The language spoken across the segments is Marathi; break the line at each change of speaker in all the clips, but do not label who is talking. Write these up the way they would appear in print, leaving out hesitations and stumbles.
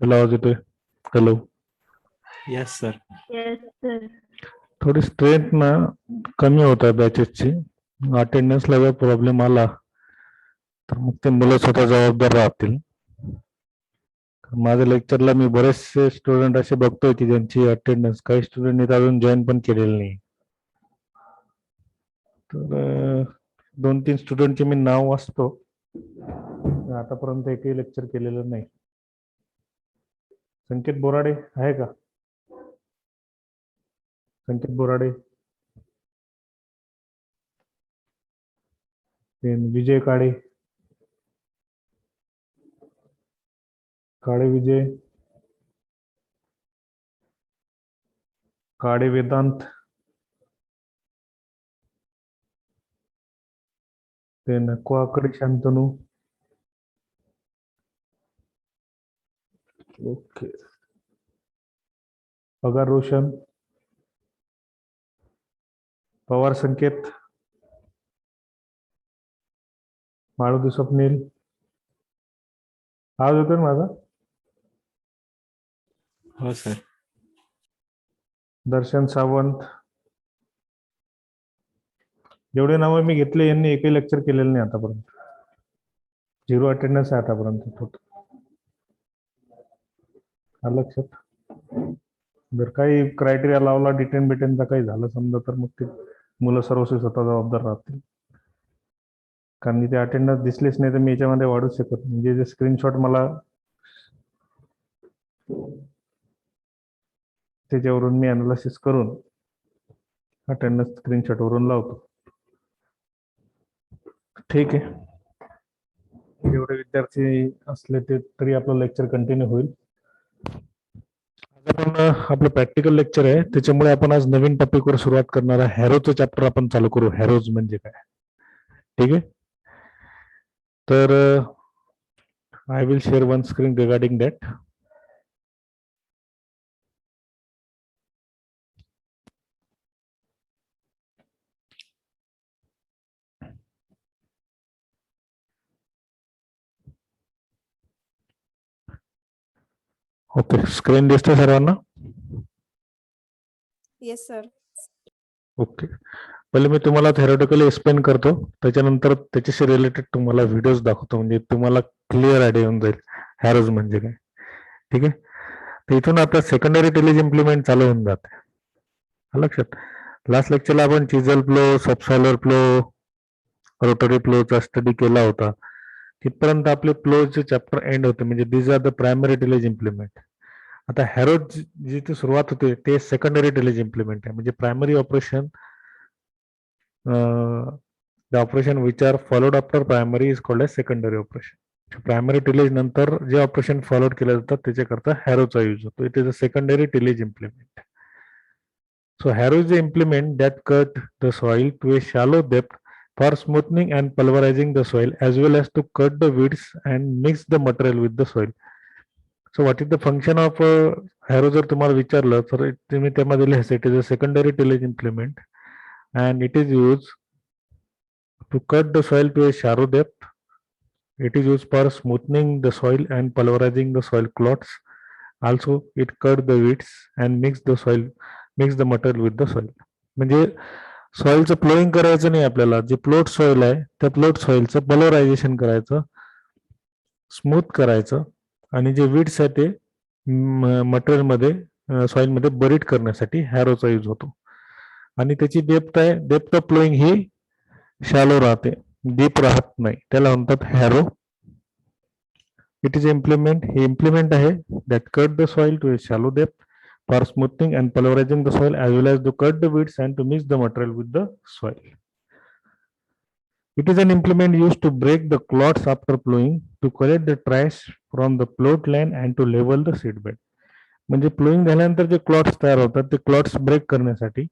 हॅलो, आवाज येतोय? Hello.
Yes sir.
Yes sir.
थोडी स्ट्रेंथ ना कमी होत आहे बॅचेसची. अटेंडन्सला जर प्रॉब्लेम आला तर मग ते मुलं स्वतः जबाबदार राहतील. माझ्या लेक्चरला मी बरेचसे स्टुडंट असे बघतोय की ज्यांची अटेंडन्स, काही स्टुडंटनी अजून जॉईन पण केलेलं नाही. तर 2-3 स्टुडंटचे मी नाव वाचतो. आतापर्यंत एकही लेक्चर केलेलं नाही. संकेत बोराडे आहे का? संकेत बोराडे, विजय काळे, काळे विजय, काळे वेदांत, क्वाकडी शांतनू. ओके. पगार रोशन, पवार संकेत, माळुदी स्वप्नील. आवाज येतोय ना माझा?
हो सर.
दर्शन सावंत. जेवढे नावं मी घेतले यांनी एकही लेक्चर केलेलं नाही आतापर्यंत. 0 अटेंडन्स आहे आतापर्यंत. लक्षात जर काही क्रायटेरिया लावला डिटेनचा काही झालं समजा तर मग ते मुलं सर्वस्वी स्वतः जबाबदार राहतील. कारण इथे अटेंडन्स दिसलेच नाही तर मी याच्यामध्ये वाढूच शकत. म्हणजे जे स्क्रीनशॉट मला त्याच्यावरून मी अनालिसिस करून अटेंडन्स स्क्रीनशॉट वरून लावतो. ठीक आहे. जेवढे विद्यार्थी असले ते तरी आपलं लेक्चर कंटिन्यू होईल. आपण आपलं प्रॅक्टिकल लेक्चर आहे त्याच्यामुळे आपण आज नवीन टॉपिकवर सुरुवात करणार आहे. हॅरोचं चॅप्टर आपण चालू करू. हॅरोज म्हणजे काय? ठीक आहे. तर I will share one screen regarding that. Okay. Screen दिसते सर्वांना?
Yes sir.
ओके. पहिले मी तुम्हाला थेरोटिकली एक्सप्लेन करतो, त्याच्यानंतर त्याच्याशी रिलेटेड तुम्हाला व्हिडिओज दाखवतो, म्हणजे तुम्हाला क्लिअर आयडिया येऊन जाईल हॅरोज म्हणजे काय. ठीक आहे. तर इथून आपलं सेकंडरी टेलिज इम्प्लिमेंट चालू होऊन जाते. लक्षात. लास्ट लेक्चरला आपण chisel plough, subsoiler plough, rotary फ्लोचा स्टडी केला होता. तिथपर्यंत आपले फ्लोचे चॅप्टर एंड होते. म्हणजे this are the primary tillage implement. आता हॅरोज जिथे सुरुवात होते ते सेकंडरी टेलिज इम्प्लिमेंट आहे. म्हणजे primary operation, the operation which are followed after primary is called as secondary operation. Primary tillage नंतर जे ऑपरेशन फॉलोड केले जातात त्याच्याकरता हॅरोचा यूज होतो. It is a secondary tillage implement. So harrow is the implement that cut the soil to a shallow depth for smoothing and pulverizing the soil as well as to cut the weeds and mix the material with the soil. So what is the function of harrow? जर तुम्हाला विचारलं तर तुम्ही त्यामध्ये लिहायचं it is a secondary tillage implement and it is used to cut the soil to a shallow depth. It is used for smoothing the soil and pulverizing the soil clots. Also, it cut the weeds and mix the material with the soil. म्हणजे सॉइलचं प्लोईंग करायचं नाही आपल्याला. जे प्लॉट सॉइल आहे त्या प्लॉट सॉइलचं पलवरायझेशन करायचं, स्मूथ करायचं आणि जे वीड्स आहे ते मटेरियलमध्ये सॉइलमध्ये बरीड करण्यासाठी हॅरोचा यूज होतो. आणि त्याची डेप्थ ऑफ प्लोईंग ही शॅलो राहते, डीप राहत नाही. त्याला म्हणतात हॅरो. It is implement. हे इम्प्लिमेंट आहे that cut the soil to a shallow depth for smoothing and pulverising the soil as well as to cut the weeds and to mix the material with the soil. It is an implement used to break the clots after plowing, to collect the trash from the plowed land and to level the seedbed. म्हणजे प्लोईंग झाल्यानंतर जे क्लॉट्स तयार होतात ते क्लॉट्स ब्रेक करण्यासाठी,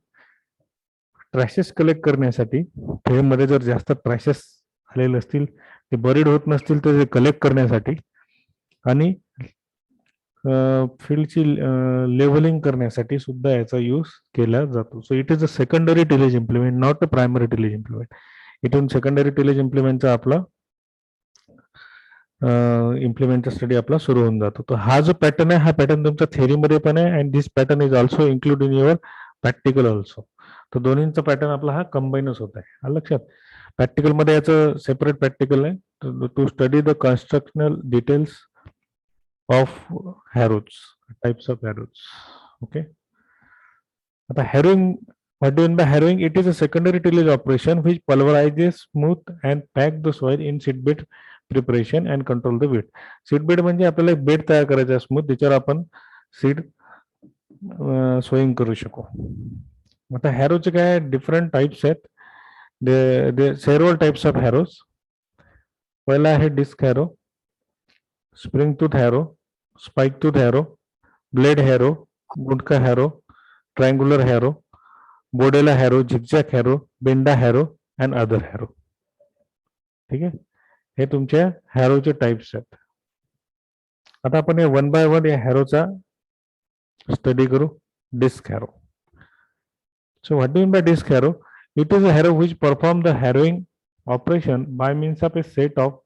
ट्रॅशेस कलेक्ट करण्यासाठी, फील्डमध्ये जर जास्त ट्रॅशेस आलेले असतील, ते बरीड होत नसतील तर ते कलेक्ट करण्यासाठी आणि फील्डची लेवलिंग करण्यासाठी सुद्धा याचा यूज केला जातो. So it is a secondary tillage implement, not a primary tillage implement. इथून सेकंडरी टिलेज इम्प्लिमेंटचा आपला इम्प्लिमेंटचा स्टडी आपला सुरू होऊन जातो. तर हा जो पॅटर्न आहे, हा पॅटर्न तुमच्या थेअरीमध्ये पण आहे and this pattern is also include in your practical also. तर दोन्हींचा पॅटर्न आपला हा कंबाईनच होत आहे. आलं लक्षात? प्रॅक्टिकलमध्ये याचं सेपरेट प्रॅक्टिकल आहे to study the constructional details of harrows, types of harrows. Okay. आता harrowing, what do you mean by harrowing? It is a secondary tillage operation which pulverizes, smooth and pack the soil in seedbed preparation and control the weed. Seedbed म्हणजे आपल्याला एक बेड तयार करायचा आहे स्मूथ, त्याच्यावर आपण सीड सोईंग करू शकू. आता हॅरोचे काय डिफरंट टाइप्स आहेत. Several types of harrows. पहिला आहे disc harrow, spring tooth harrow, spike tooth harrow, blade harrow, guntaka harrow, triangular harrow, बोडेला हॅरो, झिगझॅग हॅरो, बेंडा हॅरो अँड अदर हॅरो. ठीक आहे, हे तुमच्या हॅरोचे टाइप्स आहेत. आता आपण या वन बाय वन या हॅरोचा स्टडी करू. Disc harrow. So what do mean by disc harrow? It is a harrow which perform the harrowing operation by means of a set of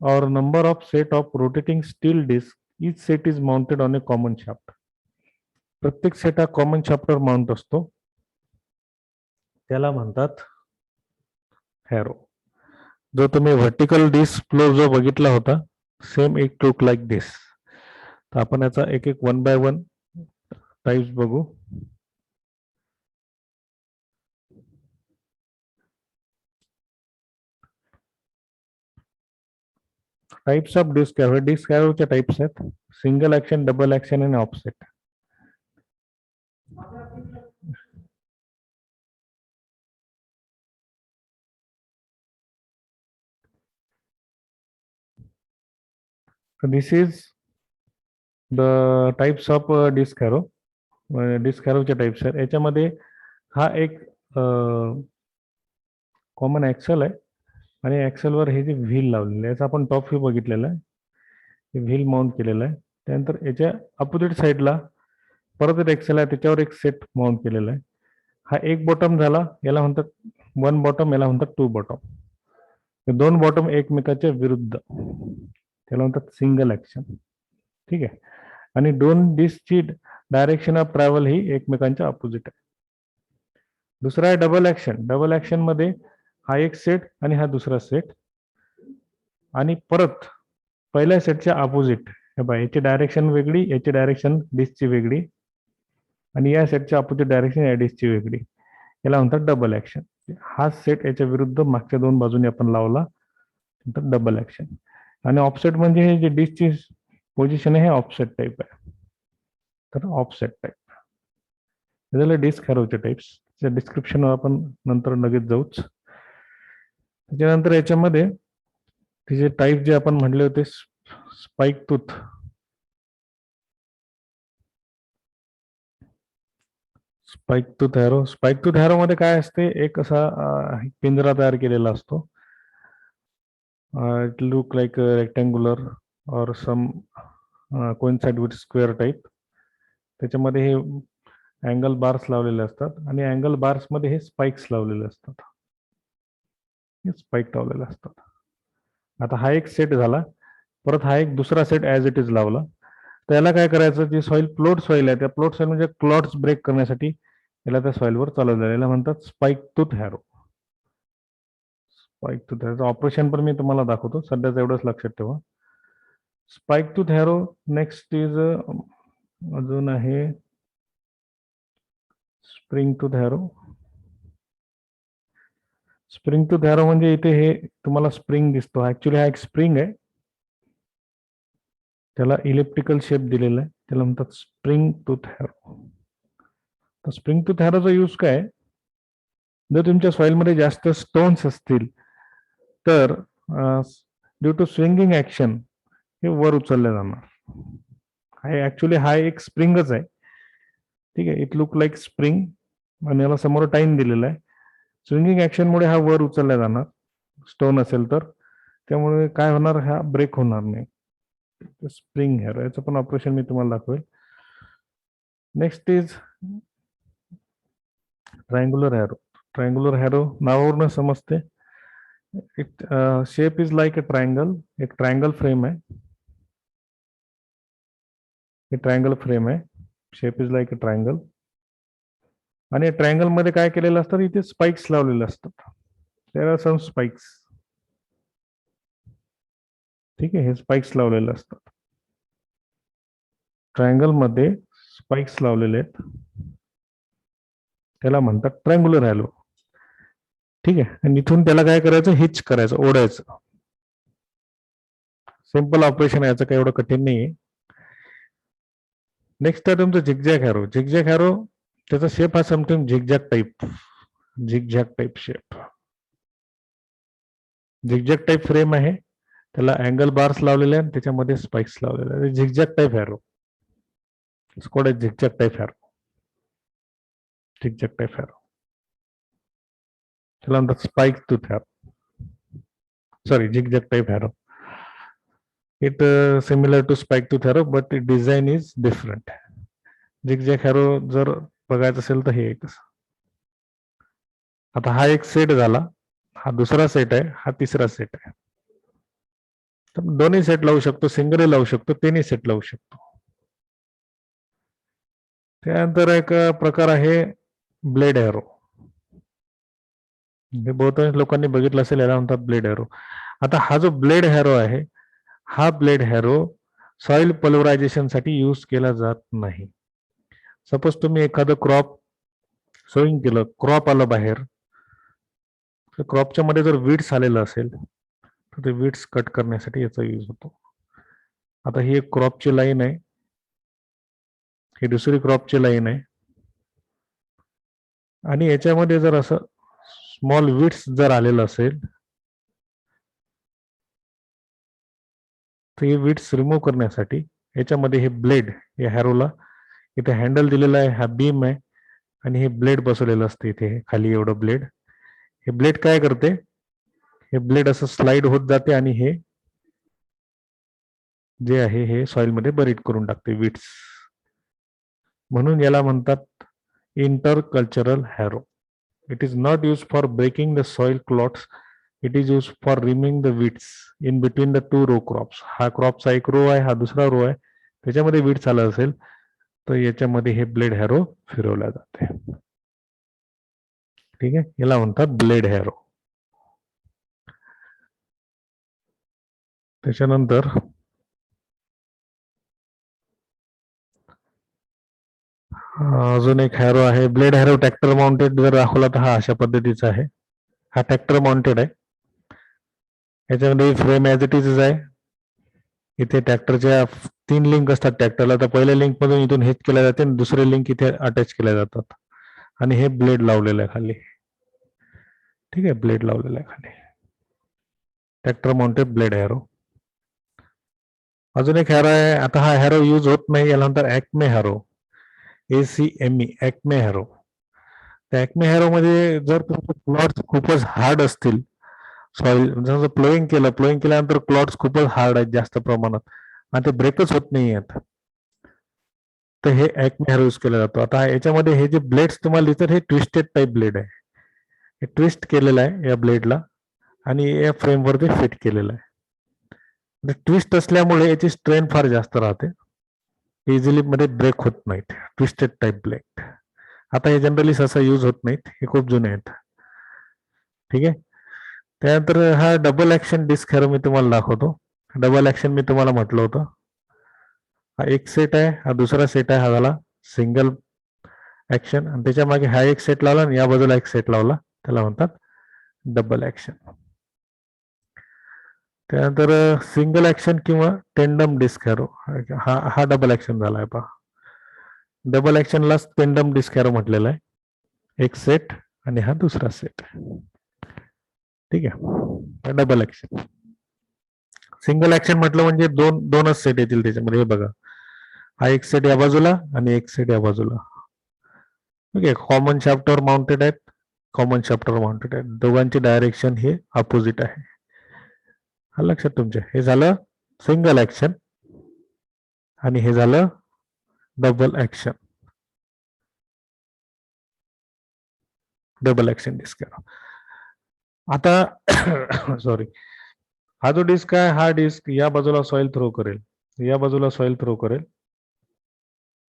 or number of set of rotating steel discs. Each set is mounted on a common shaft. प्रत्येक सेट हा कॉमन शाफ्टवर माउंट असतो, त्याला म्हणतात हॅरो. जो तुम्ही व्हर्टिकल डिस्क फ्लो जो बघितला होता, same it look like this. तर आपण याचा एक एक वन बाय वन टाइप्स बघू. Types of disc harrow. Disc हॅरोच्या टाइप्स आहेत सिंगल ऍक्शन, डबल ऍक्शन आणि offset. This is the types of disc harrow. Disc हॅरोच्या टाइप्स आहेत. याच्यामध्ये हा एक कॉमन ऍक्सल आहे आणि ऍक्सेलवर हे जे व्हील लावलेलं आहे, याचा आपण टॉप व्ह्यू बघितलेला आहे. हे व्हील माउंट केलेलं आहे. त्यानंतर याच्या अपोजिट साईडला परत एक ऍक्सेल आहे, त्याच्यावर एक सेट माउंट केलेला आहे. हा एक बॉटम झाला, याला म्हणतात वन बॉटम, याला म्हणतात टू बॉटम. दोन बॉटम एकमेकाच्या विरुद्ध, त्याला म्हणतात सिंगल ऍक्शन. ठीक आहे. आणि दोन डिस्कची डायरेक्शन ऑफ ट्रॅव्हल ही एकमेकांच्या अपोजिट आहे. दुसरा आहे डबल ऍक्शन. डबल ऍक्शन मध्ये हा एक सेट आणि हा दुसरा सेट, आणि परत पहिल्या सेटच्या अपोजिट. हे बघा, याची डायरेक्शन वेगळी, याची डायरेक्शन डिस्कची वेगळी, आणि या सेटच्या अपोजिट डायरेक्शन या डिस्कची वेगळी. याला म्हणतात डबल ऍक्शन. हा सेट याच्या विरुद्ध मागच्या दोन बाजूने आपण लावला तर डबल ऍक्शन. आणि ऑफसेट म्हणजे हे जे डिस्कची पोझिशन आहे, हे ऑफसेट टाईप आहे. तर ऑफसेट टाईप झालं डिस्क हॅरोचे टाइप्स. त्या डिस्क्रिप्शनवर आपण नंतर लगेच जाऊच. त्याच्यानंतर याच्यामध्ये तिचे टाईप जे आपण म्हटले होते, spike tooth. Spike tooth harrow. Spike tooth Harrow मध्ये काय असते, एक असा पिंजरा तयार केलेला असतो. इट लुक लाईक रेक्टँग्युलर और सम कोइन्साइड विथ स्क्वेअर टाईप. त्याच्यामध्ये हे अँगल बार्स लावलेले असतात आणि अँगल बार्स मध्ये हे स्पाइक्स लावलेले असतात. हे स्पाइक लावलेले असतात. आता हा एक सेट झाला, परत हा एक दुसरा सेट ऍज इट इज लावला. त्याला काय करायचं, जी सॉइल प्लोट सॉइल आहे, त्या प्लोट सॉइल म्हणजे क्लॉट्स ब्रेक करण्यासाठी याला त्या सॉइलवर चालवलं, याला म्हणतात spike tooth harrow. Spike tooth Harrow operation पण मी तुम्हाला दाखवतो, सध्याच एवढंच लक्षात ठेवा. Spike tooth Harrow. Next is अजून आहे spring tooth Harrow. Spring tooth Harrow म्हणजे इथे हे तुम्हाला स्प्रिंग दिसतो, ऍक्च्युली हा एक स्प्रिंग आहे, त्याला इलेक्ट्रिकल शेप दिलेला आहे, त्याला म्हणतात स्प्रिंग टूथ हॅरो. तर स्प्रिंग टूथ हॅरोचा यूज काय, जर तुमच्या सॉइलमध्ये जास्त स्टोन्स असतील तर ड्यू टू स्विंगिंग ऍक्शन हे वर उचलले जाणार. ऍक्च्युली हा एक स्प्रिंगच आहे. ठीक आहे, इट लुक लाईक स्प्रिंग, आणि याला समोर टाइम दिलेला आहे. स्विंगिंग ऍक्शनमुळे हा वर उचलला जाणार, स्टोन असेल तर. त्यामुळे काय होणार, हा ब्रेक होणार नाही. स्प्रिंग हॅरो, याचं पण ऑपरेशन मी तुम्हाला दाखवेल. Next is triangular harrow. Triangular harrow नावावरून समजते it shape is like a triangle. एक ट्रायंगल फ्रेम आहे. हे ट्रायंगल फ्रेम आहे. Shape is like a triangle. आणि ट्रायंगल मध्ये काय केलेलं असतं, इथे स्पाइक्स लावलेले असतात. There are some spikes. ठीक आहे, हे स्पाइक्स लावलेले असतात. ट्रायंगल मध्ये स्पाइक्स लावलेले आहेत, त्याला म्हणतात ट्रायंगुलर हॅलो. ठीक आहे, आणि इथून त्याला काय करायचं, हिच करायचं, ओढायचं. सिंपल ऑपरेशन आहे, याचं काही एवढं कठीण नाही आहे. नेक्स्ट आहे तुमचं झिगझॅग हॅरो. झिगझॅग हॅरो त्याचा शेप हा something zigzag type. Zigzag type shape. Zigzag type frame आहे, त्याला अँगल बार्स लावलेले आणि त्याच्यामध्ये स्पाइक्स लावलेले आहे. Zigzag type Harrow. स्कोड zigzag type Harrow. Zigzag type Harrow. त्याला म्हणतात spike tooth Harrow. Sorry, zigzag type Harrow. It similar to spike tooth arrow, but the design is different. Zigzag arrow जर बघायचं असेल तर हे एक. आता हा एक सेट झाला, हा दुसरा सेट आहे, हा तिसरा सेट आहे. तर दोन्ही सेट लावू शकतो, सिंगल लावू शकतो, तिन्ही सेट लावू शकतो. त्यानंतर एक प्रकार आहे ब्लेड एरो. हे बहुतांश लोकांनी बघितलं असेल, याला म्हणतात ब्लेड एरो. आता हा जो ब्लेड हॅरो आहे, हा ब्लेड हॅरो सॉइल पल्वरायझेशन साठी यूज केला जात नाही. सपोज तुम्ही एखादं क्रॉप सोईंग केलं, क्रॉप आलं बाहेर, तर क्रॉपच्या मध्ये जर वीड्स आलेलं असेल तर ते वीड्स कट करण्यासाठी याचा यूज होतो. आता ही एक क्रॉपची लाईन आहे, ही दुसरी क्रॉपची लाईन आहे, आणि याच्यामध्ये जर असं स्मॉल वीड्स जर आलेलं असेल तर हे वीड्स रिमूव्ह करण्यासाठी याच्यामध्ये हे ब्लेड, या हॅरोला इथे हँडल दिलेला आहे, हा बीम आहे, आणि हे ब्लेड बसवलेलं असतं इथे खाली एवढं ब्लेड. हे ब्लेड काय करते, हे ब्लेड असं स्लाइड होत जाते आणि हे जे आहे हे सॉइल मध्ये बरीड करून टाकते वीड्स. म्हणून याला म्हणतात intercultural harrow. It is not use for breaking the soil clots, it is use for removing the weeds in between the two row crops. हा क्रॉपचा एक रो आहे, हा दुसरा रो आहे, त्याच्यामध्ये वीड्स आलं असेल तर याच्यामध्ये हे ब्लेड हॅरो फिरवल्या जाते. ठीक आहे, याला म्हणतात ब्लेड हॅरो. त्याच्यानंतर अजून एक हॅरो आहे, ब्लेड हॅरो ट्रॅक्टर माउंटेड. जर दाखवला तर हा अशा पद्धतीचा आहे, हा ट्रॅक्टर माउंटेड आहे. याच्यामध्ये फ्रेम ॲज इट इज आहे. इथे ट्रॅक्टरच्या 3 लिंक असतात ट्रॅक्टरला, तर पहिल्या लिंक मधून इथून हेच केल्या जाते आणि दुसरे लिंक इथे अटॅच केल्या जातात, आणि हे ब्लेड लावलेलं आहे खाली. ठीक आहे, ब्लेड लावलेलं आहे खाली, ट्रॅक्टर माउंटेड ब्लेड हॅरो. अजून एक हॅरो आहे, आता हा हॅरो यूज होत नाही, याला नंतर Acme harrow. ACME, Acme harrow. त्या ॲक्मे हॅरो मध्ये जर तुमचे प्लॉट्स खूपच हार्ड असतील, सॉइल जसं प्लोईंग केल्यानंतर क्लॉट्स खूपच हार्ड आहेत जास्त प्रमाणात आणि ते ब्रेकच होत नाही आहेत, तर हे ॲक्मे हॅरो यूज केला जातो. आता याच्यामध्ये हे जे ब्लेड्स तुम्हाला दिसतात, हे ट्विस्टेड टाईप ब्लेड आहे. हे ट्विस्ट केलेलं आहे या ब्लेडला आणि या फ्रेमवर ते फिट केलेलं आहे. ट्विस्ट असल्यामुळे याची स्ट्रेन फार जास्त राहते, इझिली मध्ये ब्रेक होत नाहीत. Twisted type blade. आता हे जनरली सहसा यूज होत नाहीत, हे खूप जुने आहेत. ठीक आहे, त्यानंतर हा डबल ऍक्शन डिस्क हॅरो मी तुम्हाला दाखवतो. डबल ऍक्शन मी तुम्हाला म्हटलं होतं, हा एक सेट आहे, हा दुसरा सेट आहे, हा झाला सिंगल ऍक्शन, आणि त्याच्या मागे हा एक सेट लावला आणि या बाजूला एक सेट लावला, त्याला म्हणतात डबल ऍक्शन. त्यानंतर सिंगल ऍक्शन किंवा टेंडम डिस्क हॅरो, हा डबल ऍक्शन झाला आहे पहा. डबल ऍक्शनला टेंडम डिस्क हॅरो म्हटलेला आहे, एक सेट आणि हा दुसरा सेट. ठीक आहे, डबल ऍक्शन. सिंगल ऍक्शन म्हटलं म्हणजे दोनच सेट येतील त्याच्यामध्ये. हे बघा, हा एक सेट या बाजूला आणि एक सेट या बाजूला. ओके, कॉमन शाफ्टवर माउंटेड आहेत, कॉमन शाफ्टवर माउंटेड आहेत, दोघांची डायरेक्शन हे अपोजिट आहे. हा लक्षात तुमच्या. हे झालं सिंगल ऍक्शन आणि हे झालं double action. Double action disc. आता सॉरी, हा जो डिस्क आहे, हा डिस्क या बाजूला सॉइल थ्रो करेल, या बाजूला सॉइल थ्रो करेल,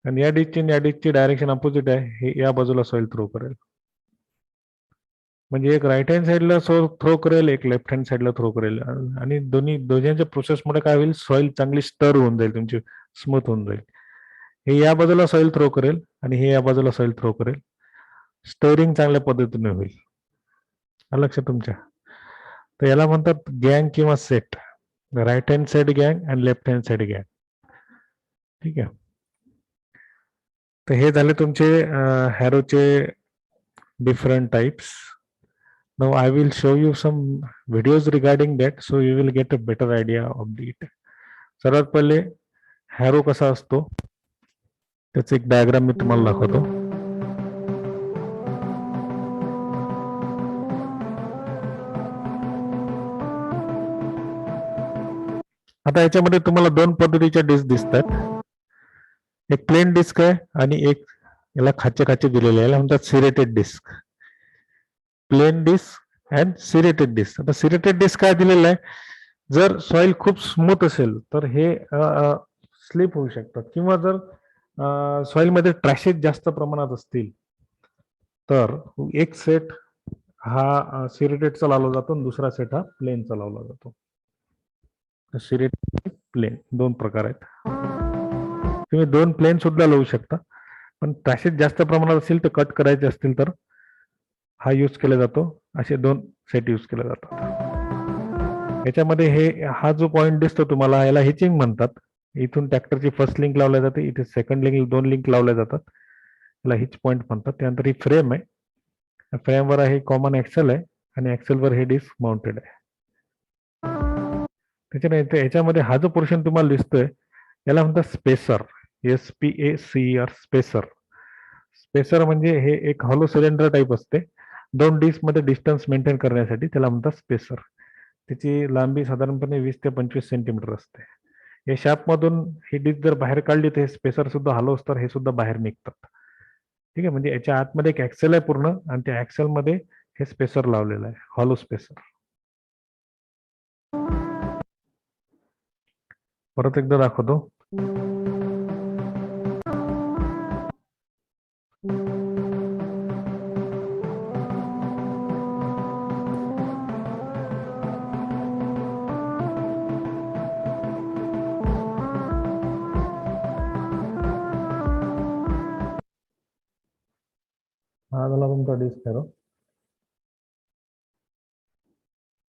आणि या डिस्कची डायरेक्शन अपोजिट आहे, हे या बाजूला सॉइल थ्रो करेल. म्हणजे एक राईट हँड साईडला थ्रो करेल, एक लेफ्ट हँड साईडला थ्रो करेल, आणि दोन्हीच्या प्रोसेसमुळे काय होईल, सॉइल चांगली स्टर होऊन जाईल, तुमची स्मूथ होऊन जाईल. हे या बाजूला सॉइल थ्रो करेल आणि हे या बाजूला सॉइल थ्रो करेल. स्टरिंग चांगल्या पद्धतीने होईल. लक्षात तुमच्या. तर याला म्हणतात गँग किंवा सेट, राईट हँड साईड गँग आणि लेफ्ट हँड साईड गँग. ठीक आहे. तर हे झाले तुमचे हॅरोचे different types. Now I will show you some videos regarding that, so you will get a better idea of it. सर्वात पहिले हॅरो कसा असतो त्याचं एक डायग्राम मी तुम्हाला दाखवतो. आता याच्यामध्ये तुम्हाला दोन पद्धतीच्या डिस्क दिसतात. एक प्लेन डिस्क आहे आणि एक याला खाचे दिलेले आहे, याला म्हणतात serrated disc. Plain disc and serrated disc. आता सिरेटेड डिस्क काय दिलेलं आहे, जर सॉइल खूप स्मूथ असेल तर हे स्लिप होऊ शकतात, किंवा जर सॉइल मध्ये ट्रॅशेस जास्त प्रमाणात असतील तर एक सेट हा सिरेटेडचा लावला जातो आणि दुसरा सेट हा प्लेनचा लावला जातो. सिरेटेड प्लेन दोन प्रकार आहेत. तुम्ही दोन प्लेन सुद्धा लावू शकता, पण ट्रॅशेस जास्त प्रमाणात असेल तर कट करायचे असतील तर हा यूज केला जातो. असे दोन सेट यूज केले जातात. याच्यामध्ये हा जो पॉइंट दिसतो तुम्हाला, याला हिचिंग म्हणतात. इथून ट्रॅक्टरची फर्स्ट लिंक लावल्या जाते, इथे सेकंड लिंक, दोन लिंक लावल्या जातात, याला हिच पॉइंट म्हणतात. त्यानंतर ही फ्रेम आहे, फ्रेमवर आहे कॉमन ऍक्सेल आहे आणि ऍक्सेलवर हे डिस्क माउंटेड आहे. त्याच्यानंतर याच्यामध्ये हा जो पोर्शन तुम्हाला दिसतोय याला म्हणतात स्पेसर, SPACER, स्पेसर. स्पेसर म्हणजे हे एक हॉलो सिलेंडर टाईप असते, दोन डिस्क मध्ये डिस्टन्स मेंटेन करण्यासाठी, त्याला म्हणतात स्पेसर. त्याची लांबी साधारणपणे 20 ते 25 सेंटीमीटर असते. या शाफ्ट मधून ही डिस्क जर बाहेर काढली तर हे स्पेसर सुद्धा हलवस तर हे सुद्धा बाहेर निघतात. ठीक आहे. म्हणजे याच्या आतमध्ये एक ऍक्सेल आहे पूर्ण, आणि त्या ऍक्सेल मध्ये हे स्पेसर लावलेलं आहे, हॉलो स्पेसर. परत एकदा दाखवतो. हा झाला तुमचा डिस्क हॅरो.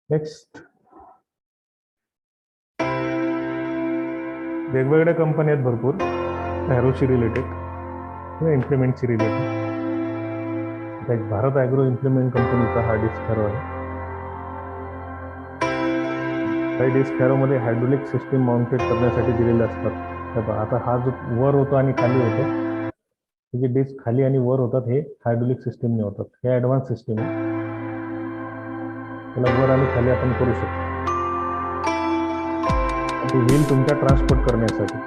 नेक्स्ट, वेगवेगळ्या कंपनी आहेत भरपूर हॅरोशी रिलेटेड किंवा इम्प्लिमेंटशी रिलेटेड. एक भारत ॲग्रो इम्प्लिमेंट कंपनीचा हा डिस्क हॅरो आहे. काही डिस्क हॅरोमध्ये हायड्रोलिक सिस्टीम माउंटेड करण्यासाठी दिलेले असतात. आता हा जो वर होतो आणि खाली होतो, जे डिस्क खाली आणि वर होतात हे हायड्रोलिक सिस्टीमने होतात. हे ऍडव्हान्स सिस्टीम आहे, त्याला वर आणि खाली आपण करू शकतो. ती व्हील तुमच्या ट्रान्सपोर्ट करण्यासाठी.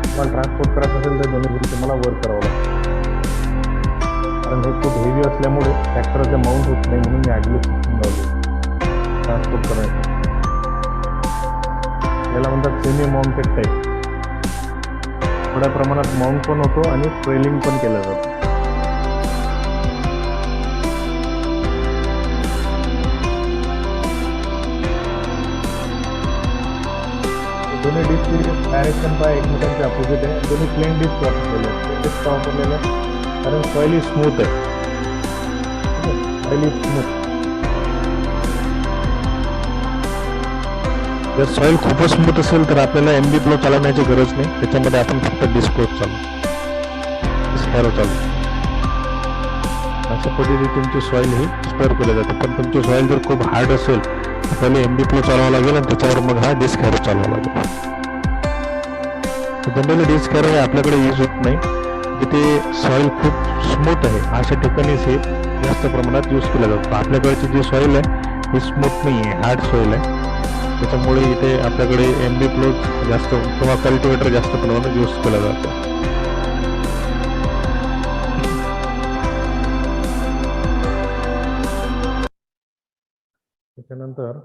तुम्हाला ट्रान्सपोर्ट करायचं असेल तर दोन्ही व्हील तुम्हाला वर करावं लागतं, कारण हे खूप हेवी असल्यामुळे ट्रॅक्टरचं माउंट होत नाही, म्हणून मी हायड्रोलिक सिस्टीम लावली ट्रान्सपोर्ट करण्यासाठी. याला म्हणतात सेमी माउंटेड टाईप. थोड्या प्रमाणात माउंट पण होतो आणि ट्रेलिंग पण केलं जातं. दोन्ही डिस्क डायरेक्शन बाय एकमेकांचे अपोजिट आहे. दोन्ही प्लेन डिस्क वापरलेले आहेत. डिस्क वापरलेले आहे कारण सॉइल स्मूथ आहे. Soil smooth. जर सॉइल खूपच स्मूथ असेल तर आपल्याला MB फ्लो चालवण्याची गरज नाही, त्याच्यामध्ये आपण फक्त डिस्क फ्लो चालू. अशा पद्धतीने तुमची सॉइल ही स्टोअर केली जाते. पण तुमची सॉइल जर खूप हार्ड असेल तर पहिले MB फ्लो चालवावा लागेल आणि त्याच्यावर मग हा डिस्क हॅरो चालवावा लागेल. जनरली डिस्क हॅरो हे आपल्याकडे यूज होत नाही, जिथे सॉइल खूप स्मूथ आहे अशा ठिकाणीच हे जास्त प्रमाणात यूज केला जातो. आपल्याकडची जी सॉइल आहे ही स्मूथ नाही आहे, हार्ड सॉइल आहे. त्याच्यामुळे इथे आपल्याकडे MB फ्लो जास्त किंवा कल्टिवेटर जास्त प्रमाणात यूज केला जातो. त्याच्यानंतर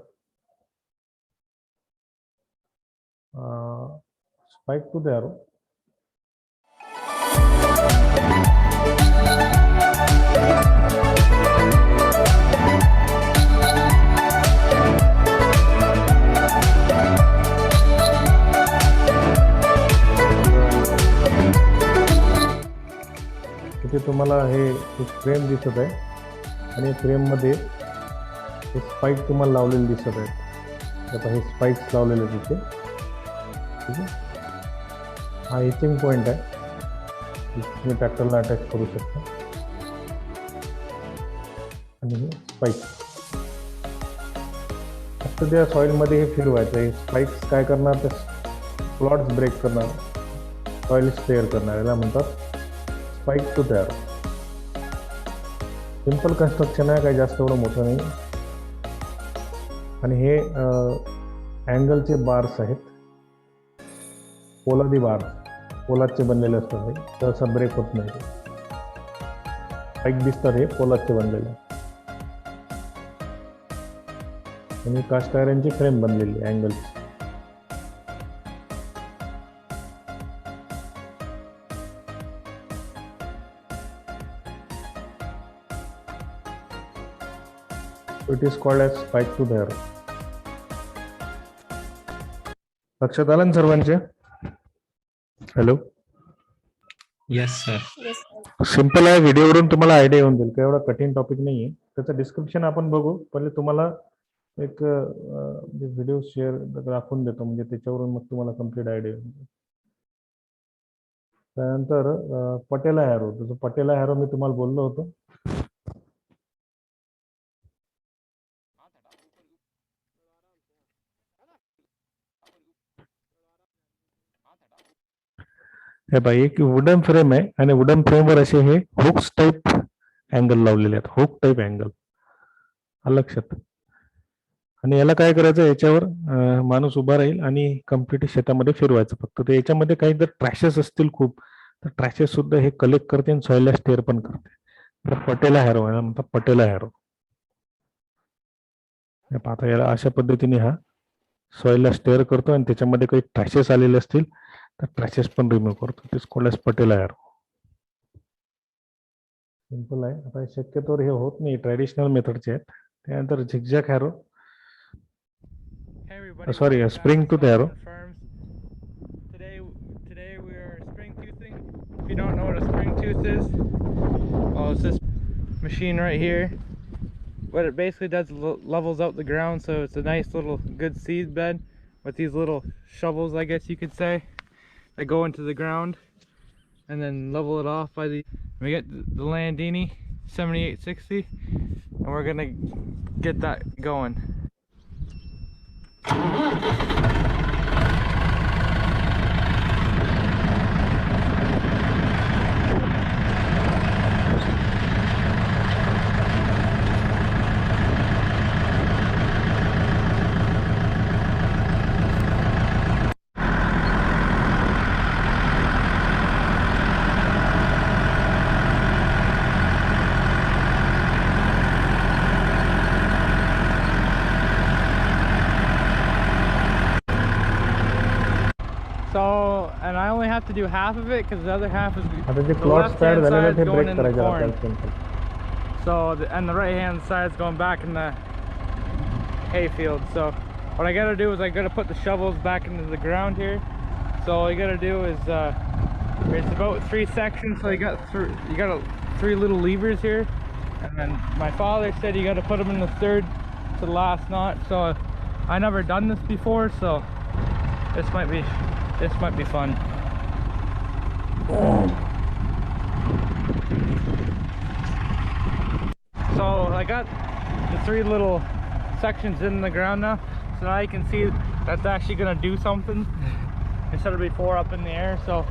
स्पाइक टू द एरो. इथे तुम्हाला हे फ्रेम दिसत आहे आणि फ्रेममध्ये हे स्पाइक तुम्हाला लावलेले दिसत आहेत. आता हे स्पाइक्स लावलेले तिथे. ठीक आहे. हा इचिंग पॉईंट आहे, तुम्ही ट्रॅक्टरला अटॅच करू शकता. आणि हे स्पाइक फक्त त्या सॉईलमध्ये हे फिरवायचं. हे स्पाइक्स काय करणार, तर प्लॉट्स ब्रेक करणार, सॉईल स्टेअर करणार. याला म्हणतात स्पाइक टू तयार. सिंपल कन्स्ट्रक्शन आहे, काही जास्त एवढं मोठं नाही. आणि हे अँगलचे बार्स आहेत, पोलादी बार्स, पोलादचे बनलेले असतात. हे सहसा ब्रेक होत नाही. स्पाइक दिसतात हे पोलादचे बनलेले. आणि कास्ट आयरनची फ्रेम बनलेली अँगलची. It is called as spike tooth harrow. लक्षात आलं ना सर्वांचे? हॅलो.
Yes, sir.
सिंपल आहे, व्हिडिओवरून तुम्हाला आयडिया येऊन जाईल. काही एवढा कठीण टॉपिक नाही आहे. त्याचं डिस्क्रिप्शन आपण बघू. पहिले तुम्हाला एक व्हिडिओ शेअर दाखवून देतो, म्हणजे त्याच्यावरून मग तुम्हाला कम्प्लीट आयडिया येऊन जाईल. त्यानंतर पटेला हॅरो. जसं पटेला हॅरो मी तुम्हाला बोललो होतो. हे बाई एक वुडन फ्रेम आहे आणि वुडन फ्रेमवर असे हे हुक्स टाईप अँगल लावलेले आहेत. हुक टाईप अँगल लक्षात. आणि याला काय करायचं, याच्यावर माणूस उभा राहील आणि कम्प्लीट शेतामध्ये फिरवायचं फक्त. तर याच्यामध्ये काही जर ट्रॅशेस असतील खूप, तर ट्रॅशेस सुद्धा हे कलेक्ट करते आणि सॉईलला स्टेअर पण करते. तर पटेला हॅरो आहे, म्हणतात पटेला हॅरो. आता याला अशा पद्धतीने हा सॉईलला स्टेअर करतो आणि त्याच्यामध्ये काही ट्रॅशेस आलेले असतील तर ट्रॅशेस पण रिमूव्ह करतो. ते कॉल्ड पटेला हॅरो. सिंपल आहे. आता शक्यतोवर हे होत नाही, ट्रॅडिशनल मेथडचे आहेत. त्यानंतर zigzag Harrow.
Hey everybody,
sorry,
welcome
spring
back to
tooth arrow.
Solomon Farms. Today we are spring toothing. If you don't know what a spring tooth is, well, it's this machine right here. What it basically does levels out the ground, so it's a nice little good seed bed with these little shovels, I guess you could say, that go into the ground and then level it off by the. We get the Landini 7860, and we're gonna get that going. So, and I only have to do half of it because the other half is
आता जे
the
प्लॉट्स
left
तयार
hand
झालेले
side
ते
is going
break
in the
करायचे
corn.
आपल्याला. Simple.
So, and the right hand side is going back in the hay field. So, what I gotta do is I gotta put the shovels back into the ground here. So all you gotta do is it's about 3 sections. So you got 3 little levers here, and then my father said you gotta put them in the third to the last knot. So I never done this before, so this might be fun. So I got the 3 little sections in the ground now, so now you can see that's actually gonna do something instead of before up in the air. So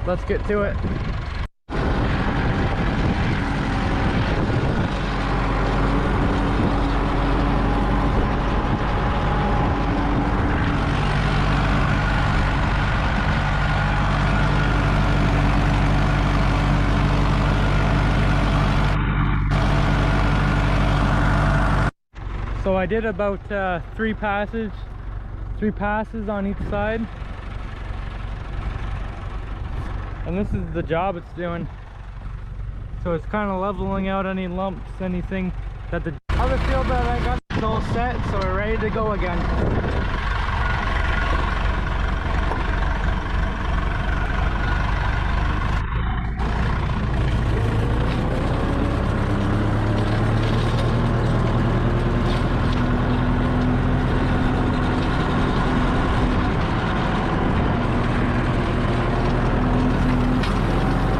let's get to it. So I did about three passes on each side, and this is the job it's doing. So it's kind of leveling out any lumps, anything that the other field that I got is all set, so we're ready to go again.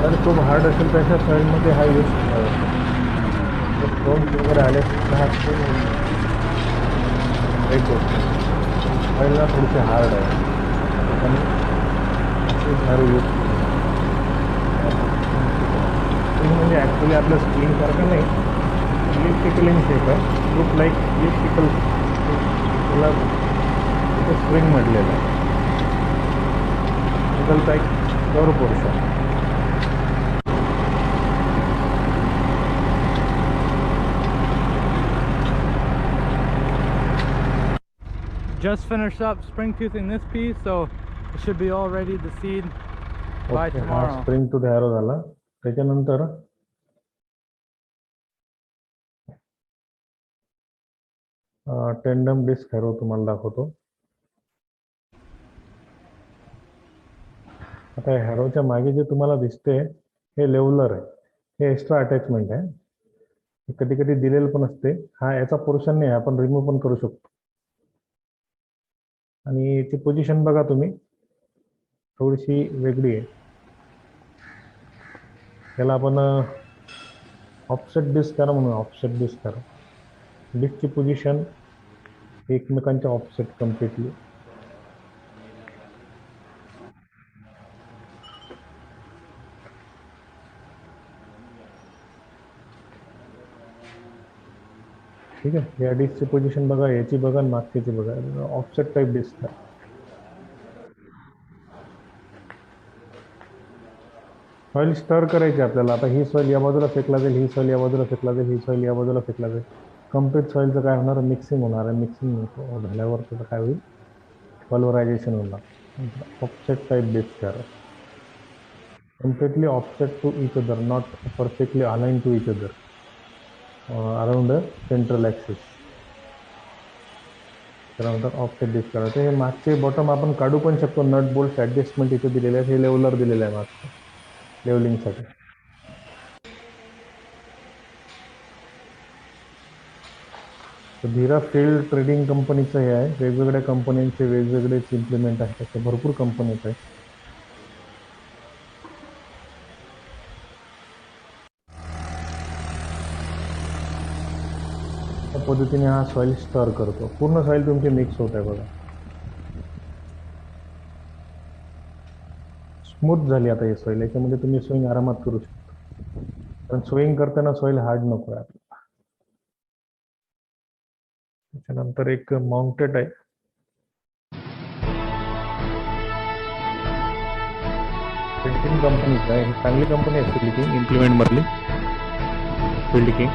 जर खूप हार्ड असेल तशा सॉईलमध्ये हा यूज स्टोन्स वगैरे आले तर हा ब्रेक होतो. सॉईलला थोडीशी हार्ड आहे आणि झाडू यूज म्हणजे ॲक्च्युली आपलं स्क्रीनसारखं नाही, इलेक्ट्रिकल इन शेप आहे, लुक लाईक इलेक्ट्रिकल. त्याला तिथे स्प्रिंग म्हटलेलं आहे. निकलचा एक curve portion.
Just finished up spring toothing this piece, so it should be all ready to seed by
okay, हा
tomorrow.
स्प्रिंग टू हॅरो झाला. त्याच्यानंतर टेंडम डिस्क हॅरो तुम्हाला दाखवतो. आता हॅरोच्या मागे जे तुम्हाला दिसते हे लेवलर आहे, हे एक्स्ट्रा अटॅचमेंट आहे. कधी कधी दिलेलं पण असते. हा याचा पोर्शन नाही, आपण रिमूव्ह पण करू शकतो. आणि याची पोझिशन बघा तुम्ही, थोडीशी वेगळी आहे. त्याला आपण ऑफसेट डिस्क करा म्हणून ऑफसेट डिस्क करा. डिस्कची पोझिशन एकमेकांच्या ऑफसेट कम्प्लिटली. ठीक आहे. या डिस्कची पोझिशन बघा, याची बघा, मागची बघा. ऑफसेट टाईप डिस्क आहे. सॉइल स्टर करायची आपल्याला. आता ही सॉइल या बाजूला फेकला जाईल, ही सॉइल या बाजूला फेकला जाईल, ही सॉइल या बाजूला फेकला जाईल. कम्प्लीट सॉइलचं काय होणार, मिक्सिंग होणार आहे. मिक्सिंग झाल्यावर त्याचं काय होईल, पल्वरायझेशन होणार. ऑफसेट टाईप डिस्क करा. completely offset to each other, not perfectly aligned to each other around the central axis. त्यानंतर ऑफसेट डिस्क करायचं. हे मागचे बॉटम आपण काढू पण शकतो. नट बोल्ट ॲडजस्टमेंट इथे दिलेले आहे. हे लेवलर दिलेलं आहे मागचं लेवलिंगसाठी. धीरा फील्ड ट्रेडिंग कंपनीचं हे आहे. वेगवेगळ्या कंपन्यांचे वेगवेगळेच इम्प्लिमेंट आहेत. त्याचे भरपूर कंपनीज आहेत. त्या पद्धतीने हा सॉइल स्टर करतो. पूर्ण सॉइल तुमची मिक्स होत आहे बघा. स्मूथ झाली आता ही सॉइल. याच्यामध्ये तुम्ही स्विंग आरामात करू शकता. पण स्विंग करताना सॉइल हार्ड नको आहे आपल्याला. त्याच्यानंतर एक माउंटेड आहे. फिल्डिंग कंपनीचं आहे. ही चांगली कंपनी आहे फिल्डिंग इम्प्लिमेंट मधली. फिल्डिंग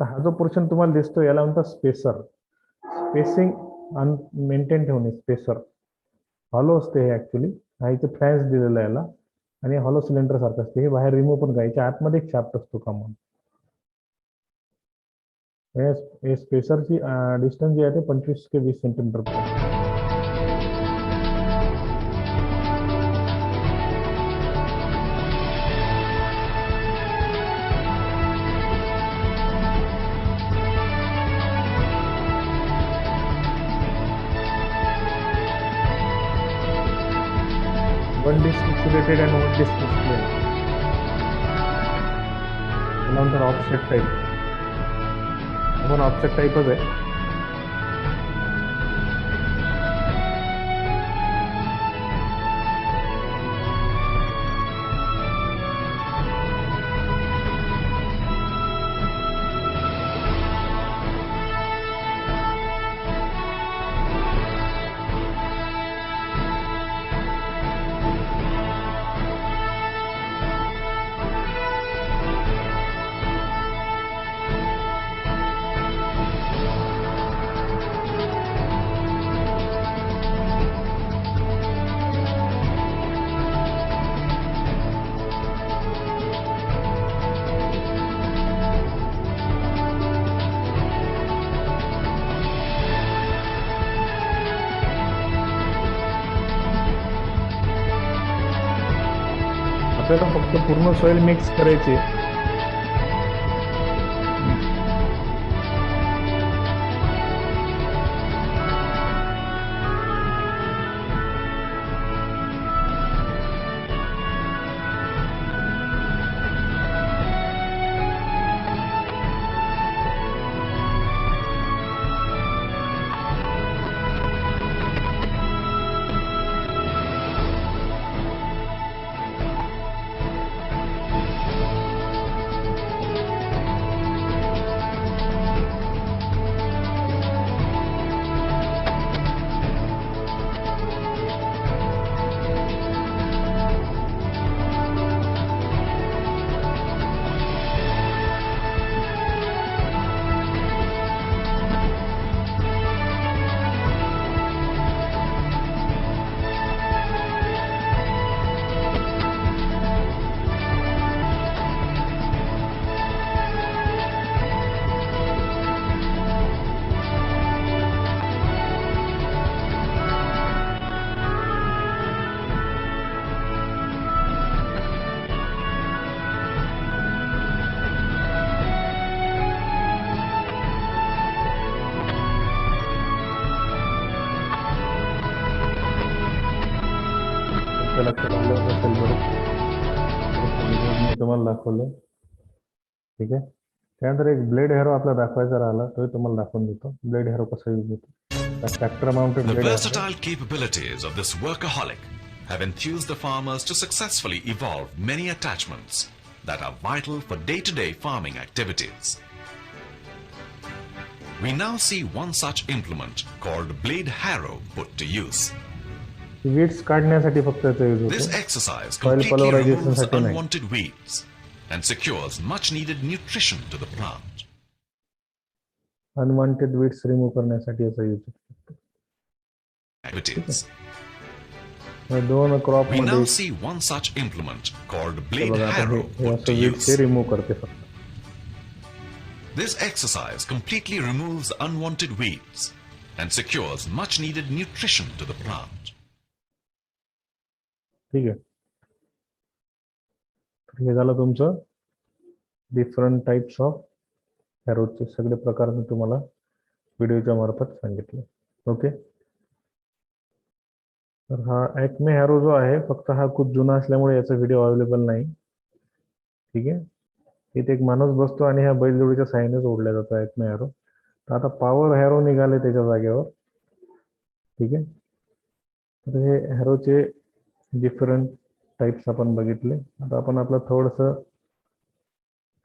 हा जो पोर्शन तुम्हाला दिसतो याला म्हणतात स्पेसर. स्पेसिंग मेंटेन ठेवणे. स्पेसर हॉलो असते हे ऍक्च्युली. हा इथे फ्लॅन्स दिलेला आहे याला आणि हॉलो सिलेंडर सारखं असते. हे बाहेर रिमूव्ह पण करायचे. आतमध्ये एक शाफ्ट असतो कॉमन. हे स्पेसरची डिस्टन्स जी आहे ते 25 ते 20 सेंटीमीटर पर्यंत. वन डिस्क इन्सुलेटेड आणि वन डिस्क इन्सुलेटेड. त्यानंतर ऑफसेट टाईप. आपण ऑफसेट टाईपच आहे. आपल्याला फक्त पूर्ण सॉइल मिक्स करायची. लक्षात आलं असेल बरं. मी तुम्हाला दाखवलं. ठीक आहे. त्यानंतर एक ब्लेड हेरो आपला दाखवायचा राहिला, तो तुम्हाला दाखवून देतो. ब्लेड हेरो कसा यूज होतो. Tractor mounted
The
blade
versatile capabilities of this workaholic have enthused the farmers to successfully evolve many attachments that are vital for day-to-day farming activities. We now see one such implement called Blade Harrow put to use.
Weeds काढण्यासाठी फक्त याचा यूज
This
होतो.
exercise
Soil
completely
polarization
removes
साठी नाही.
unwanted weeds and secures much needed nutrition to the plant.
Unwanted weeds remove करण्यासाठी याचा यूज होतो.
Activities.
दोन क्रॉप
We
मध्ये
now see one such implement called Blade
बघा आता
Harrow
हे
put to
असं वीड्स
use.
हे रिमूव्ह करते फक्त.
This exercise completely removes unwanted weeds and secures much needed nutrition to the plant.
ठीक आहे. तर हे झालं तुमचं डिफरंट टाइप्स ऑफ हॅरोचे सगळे प्रकार मी तुम्हाला व्हिडिओच्या मार्फत सांगितले. ओके. तर हा ॲक्मे हॅरो जो आहे, फक्त हा खूप जुना असल्यामुळे याचा व्हिडिओ अवेलेबल नाही. ठीक आहे. इथे एक माणूस बसतो आणि ह्या बैलजोडीच्या साहाय्यानेच ओढल्या जातो ॲक्मे हॅरो. तर आता पॉवर हॅरो निघाले त्याच्या जागेवर. ठीक आहे. तर हे हॅरोचे डिफरंट टाइप्स आपण बघितले. आता आपण आपलं थोडंसं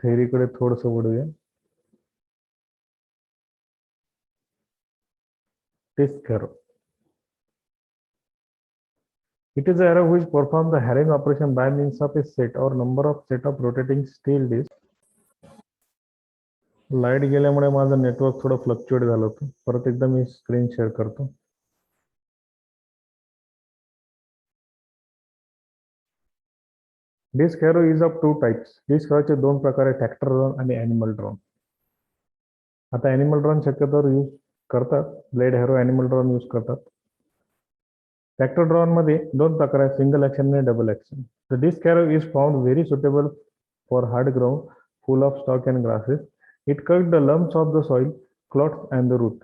थेअरीकडे थोडंसं वळूया. Disc harrow. It is an arrow which performs the harrowing operation by means of a set or number of set of rotating steel discs. Light गेल्यामुळे माझं नेटवर्क थोडं फ्लक्च्युएट झालं होतं. परत एकदा मी स्क्रीन शेअर करतो. Disc harrow is of two types. Disc हॅरोचे दोन प्रकार आहेत, ट्रॅक्टर ड्रोन आणि ॲनिमल ड्रोन. आता ॲनिमल ड्रोन शक्यतोवर यूज करतात. Blade harrow animal drawn use करतात. ट्रॅक्टर ड्रोन मध्ये दोन प्रकार आहेत, सिंगल ॲक्शन आणि double action. The disc harrow is found very suitable for hard ground full of stock and grasses. It cut the lumps of the soil, clots and the root.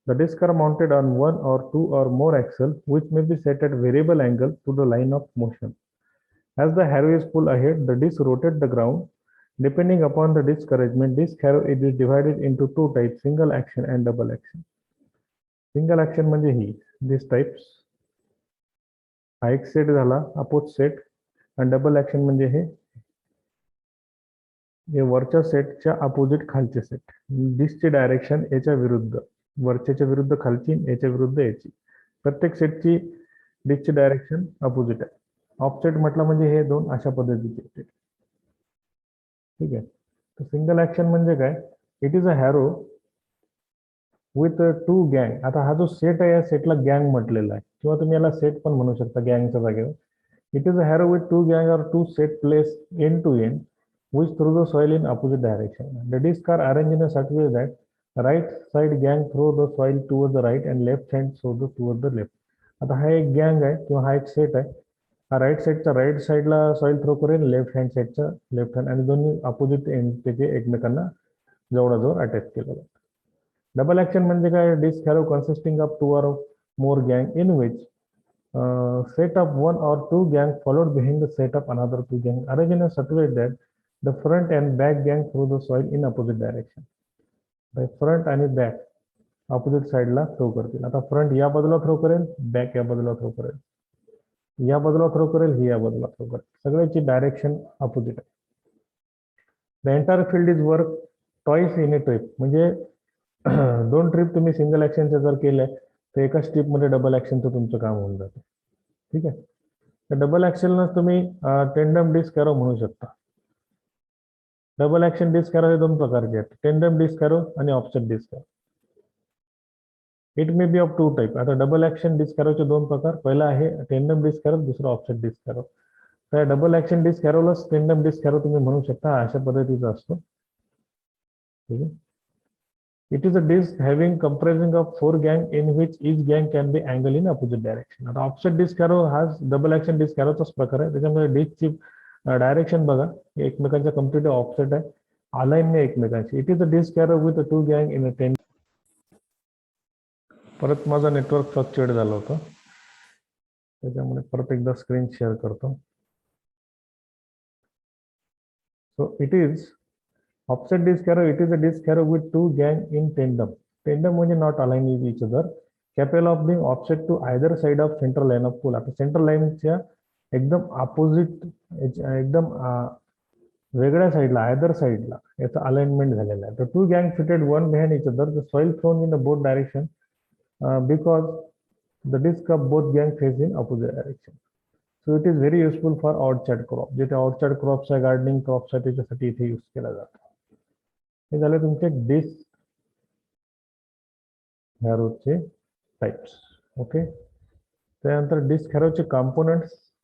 The discs are mounted on one or two or more axles, which may be set at variable angle to the line of motion. As the harrow is pulled ahead, the disc rotates the ground. Depending upon the disc arrangement, disc harrow is divided into two types, single action and double action. Single action म्हणजे ही these types. हा एक सेट झाला, अपोज सेट. आणि डबल ऍक्शन म्हणजे हे वरच्या सेटच्या अपोजिट खालचे सेट. डिस्कची डायरेक्शन याच्या विरुद्ध, वरच्याच्या विरुद्ध खालची, याच्या विरुद्ध याची. प्रत्येक सेटची डिस्कची डायरेक्शन अपोजिट आहे. ऑफसेट म्हटलं म्हणजे हे दोन अशा पद्धतीचे सेट. ठीक आहे. तर सिंगल ऍक्शन म्हणजे काय? It is a harrow with two गँग. आता हा जो सेट आहे या सेटला गँग म्हटलेला आहे, किंवा तुम्ही याला सेट पण म्हणू शकता गँगच्या जागेवर. It is a harrow with two गँग or two set place end to end which through the soil in opposite direction. The discs are arranged in a such way that right side gang throw the soil towards the right and left hand throw the towards the left. आता हा एक गँग आहे किंवा हा एक सेट आहे. हा राईट साईडला सॉइल थ्रो करेल, लेफ्ट हँड साईडचा लेफ्ट हँड, आणि दोन्ही अपोजिट एंड त्याचे एकमेकांना जवळजवळ अटॅच केलं जातं. डबल ऍक्शन म्हणजे काय? Disc harrow consisting of 2 or more gang in which set of 1 or 2 gang followed behind the set of another 2 gang arranged in a such way that the front and back gang throw the soil in opposite direction. Front आणि बॅक ऑपोजिट साईडला थ्रो करतील. आता फ्रंट या बाजूला थ्रो करेल, बॅक या बाजूला थ्रो करेल, या बाजूला थ्रो करेल, ही या बाजूला थ्रो करेल, सगळ्याची डायरेक्शन अपोजिट आहे. The entire field is work twice in a trip. म्हणजे 2 ट्रिप तुम्ही सिंगल ऍक्शनच्या जर केल्या तर एका स्ट्रिपमध्ये डबल ऍक्शनचं तुमचं काम होऊन जातं. ठीक आहे. तर डबल ऍक्शनला तुम्ही टेंडम डिस्क एरो म्हणू शकता. डबल ऍक्शन डिस्क एरो हे 2 प्रकारचे आहेत, टेंडम डिस्क एरो आणि offset disc harrow. It may be of 2 type. आता डबल ऍक्शन डिस्क एरोचे 2 प्रकार, पहिला आहे टेंडम डिस्क एरो, दुसरा ऑफसेट डिस्क एरो. तर डबल ऍक्शन डिस्क एरोला टेंडम डिस्क एरो तुम्ही म्हणू शकता, अशा पद्धतीचा असतो. ठीक आहे. It is a disk having comprising of 4 gang in which each gang can be angled in opposite direction. आता ऑफसेट डिस्क एरो हा डबल ऍक्शन डिस्क एरोचाच प्रकार आहे. त्याच्यामध्ये डिस्कची डायरेक्शन बघा, एकमेकांच्या कम्प्लीट ऑफसेट आहे, अलाइन नाही एकमेकांशी. It is a disc harrow with 2 गँग इन अ 10. परत माझा नेटवर्क फ्लक्च्युएट झालं होतं, त्याच्यामुळे परत एकदा स्क्रीन शेअर करतो. So it is offset disk arrow. It is a disk arrow with 2 gang in tandem. Tandem म्हणजे not aligned with each other, capable of being offset to either side of central line of pull. आता सेंट्रल लाईनच्या एकदम अपोजिट, एकदम वेगळ्या साईडला, आयदर साईडला याचं अलाइनमेंट झालेलं आहे. तर 2 गँग fitted one behind each other, the soil thrown in the both direction because the disk of both गँग face in opposite direction. So it is very useful for outside crop. जिथे आउटसाइड क्रॉप्स आहे, गार्डनिंग क्रॉप्स आहे, त्याच्यासाठी इथे यूज केला जातो. हे झाले तुमचे डिस्क हॅरोचे टाइप्स. ओके. त्यानंतर डिस्क हॅरोचे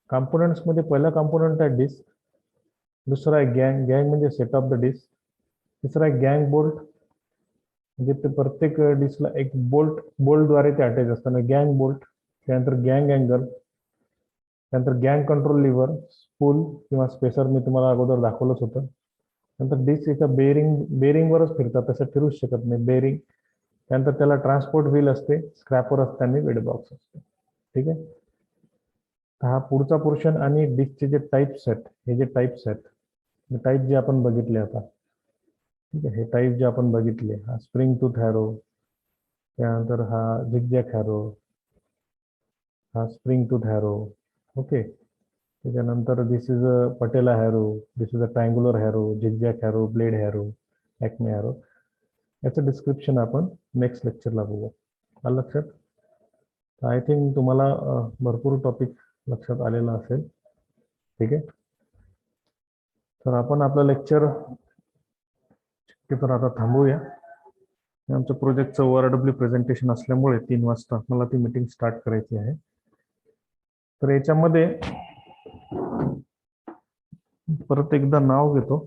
कॉम्पोनंट्स मध्ये पहिला कॉम्पोनंट आहे डिस्क, दुसरा आहे गँग म्हणजे सेट ऑफ द डिस्क, तिसरा आहे गँग बोल्ट, म्हणजे ते प्रत्येक डिस्कला एक बोल्टद्वारे ते अटॅच असताना गँग बोल्ट. त्यानंतर गँग अँगल, त्यानंतर गँग कंट्रोल लिव्हर, स्पूल किंवा स्पेसर मी तुम्हाला अगोदर दाखवलंच होतं. नंतर डिस्क एका बेरिंगवरच फिरतात, तसं फिरूच शकत नाही, बेरिंग. त्यानंतर त्याला ट्रान्सपोर्ट व्हील असते, स्क्रॅपर असते आणि वेट बॉक्स असते. ठीक आहे. हा पुढचा पोर्शन. आणि डिस्कचे जे टाईप्स आहेत, हे जे टाईप्स आहेत, टाईप जे आपण बघितले आता, ठीक आहे, हे टाईप जे आपण बघितले, हा स्प्रिंग टूथ हॅरो, त्यानंतर हा झिगझॅग हॅरो, हा स्प्रिंग टूथ हॅरो. ओके. त्याच्यानंतर this is a patela harrow, this is a triangular harrow, zigzag harrow, blade harrow, Acme harrow. याचं डिस्क्रिप्शन आपण नेक्स्ट लेक्चरला बघू. आलं लक्षात? आय थिंक तुम्हाला भरपूर टॉपिक लक्षात आलेला असेल. ठीक आहे. तर आपण आपलं लेक्चर तर आता थांबवूया. आमच्या प्रोजेक्टचं ORW प्रेझेंटेशन असल्यामुळे 3 वाजता मला ती मीटिंग स्टार्ट करायची आहे. तर याच्यामध्ये परत एकदा नाव घेतो.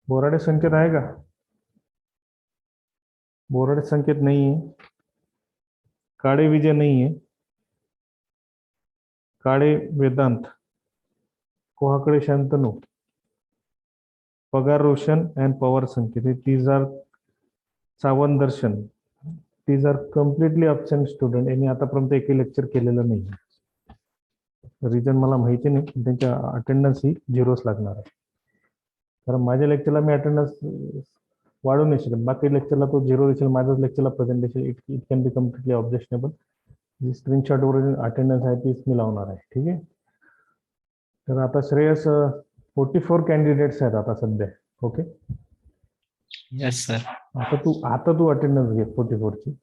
बोराडे संकेत आहे का? बोराडे संकेत नाहीये. काळे विजय नाहीये. काळे वेदांत, कोहाकडे शांतनू, पगार रोशन अँड पवार संकेत, हे these are Sawant Darshan, these are completely absent student. यांनी आतापर्यंत एकही लेक्चर केलेलं नाही. रिझन मला माहिती नाही, त्यांच्या अटेंडन्स ही 0च लागणार आहे. कारण माझ्या लेक्चरला मी अटेंडन्स वाढवू नाही शकत, बाकी लेक्चरला तो 0 दिसेल, माझ्याच लेक्चरला presentation it can be completely objectionable. जी स्क्रीनशॉटवर अटेंडन्स आहे तीच मी लावणार आहे. ठीक आहे. तर आता श्रेयस 44 कॅन्डिडेट्स आहेत आता सध्या. ओके.
Yes, sir.
आता तू अटेंडन्स घे 44 ची.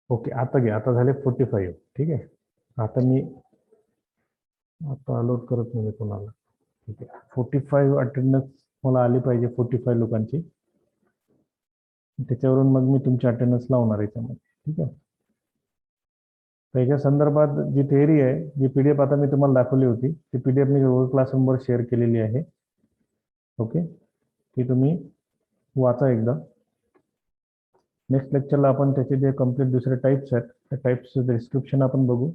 ओके. आता घे. आता झाले 45. ठीक आहे. आता अलोट करत नाही कोणाला. ठीक आहे. 45 अटेंडन्स मला आली पाहिजे, 45 लोकांची. त्याच्यावरून मग मी तुमची अटेंडन्स लावणार याच्यामध्ये. ठीक आहे. त्याच्या संदर्भात जी थिअरी आहे, जी PDF आता मी तुम्हाला दाखवली होती, ती PDF मी गुगल क्लासरूमवर शेअर केलेली आहे. ओके. ती तुम्ही वाचा एकदा. नेक्स्ट लेक्चरला आपण त्याचे जे कम्प्लीट दुसरे टाईप्स आहेत त्या टाईप्सचं डिस्क्रिप्शन आपण बघू.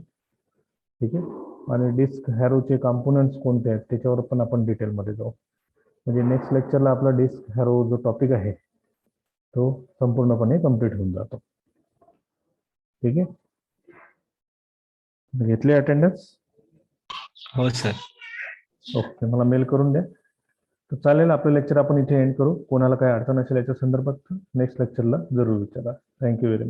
ठीक आहे. आणि डिस्क हॅरोचे कॉम्पोनंट्स कोणते आहेत त्याच्यावर पण आपण डिटेलमध्ये जाऊ. म्हणजे नेक्स्ट लेक्चरला आपला डिस्क हॅरो जो टॉपिक आहे तो संपूर्णपणे कम्प्लीट होऊन जातो. ठीक आहे. घेतली अटेंडन्स?
हो सर.
ओके, मला मेल करून द्या. तर चालेल, आपलं लेक्चर आपण इथे एंड करू. कोणाला काय अडचण असेल याच्या संदर्भात नेक्स्ट लेक्चरला जरूर विचारा. Thank you very much.